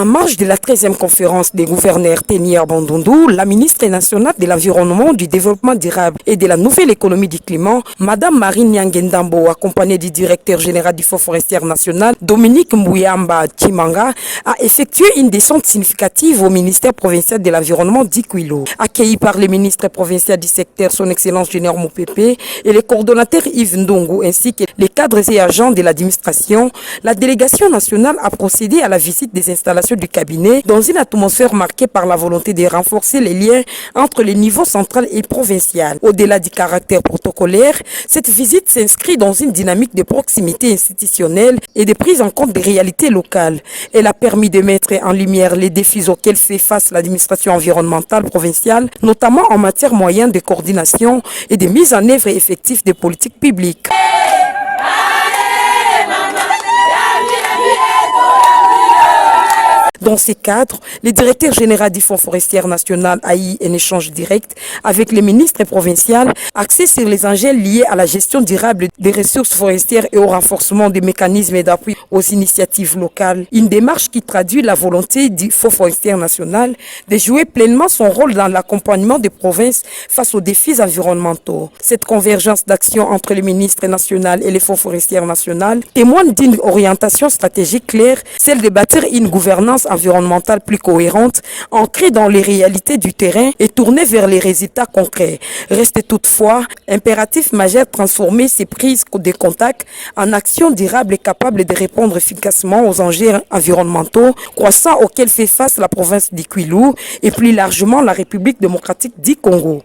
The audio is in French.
En marge de la 13e conférence des gouverneurs Ténière Bandundu, la ministre nationale de l'Environnement, du Développement durable et de la Nouvelle Économie du Climat, Madame Marine Nyangendambo, accompagnée du directeur général du Fonds forestier national, Dominique Mbouyamba Chimanga, a effectué une descente significative au ministère provincial de l'Environnement d'Ikwilo. Accueilli par le ministre provincial du secteur, son Excellence Junior Moupepe, et le coordonnateur Yves Ndongo, ainsi que les cadres et agents de l'administration, la délégation nationale a procédé à la visite des installations du cabinet dans une atmosphère marquée par la volonté de renforcer les liens entre les niveaux central et provincial. Au-delà du caractère protocolaire, cette visite s'inscrit dans une dynamique de proximité institutionnelle et de prise en compte des réalités locales. Elle a permis de mettre en lumière les défis auxquels fait face l'administration environnementale provinciale, notamment en matière moyenne de coordination et de mise en œuvre effective des politiques publiques. Dans ces cadres, le directeur général du Fonds forestier national a eu un échange direct avec les ministres provinciaux axé sur les enjeux liés à la gestion durable des ressources forestières et au renforcement des mécanismes d'appui aux initiatives locales. Une démarche qui traduit la volonté du Fonds forestier national de jouer pleinement son rôle dans l'accompagnement des provinces face aux défis environnementaux. Cette convergence d'action entre le ministre national et le Fonds forestier national témoigne d'une orientation stratégique claire, celle de bâtir une gouvernance environnementale plus cohérente, ancrée dans les réalités du terrain et tournée vers les résultats concrets. Reste toutefois impératif majeur de transformer ces prises de contact en actions durables et capables de répondre efficacement aux enjeux environnementaux croissants auxquels fait face la province d'Ikwilo et plus largement la République démocratique du Congo.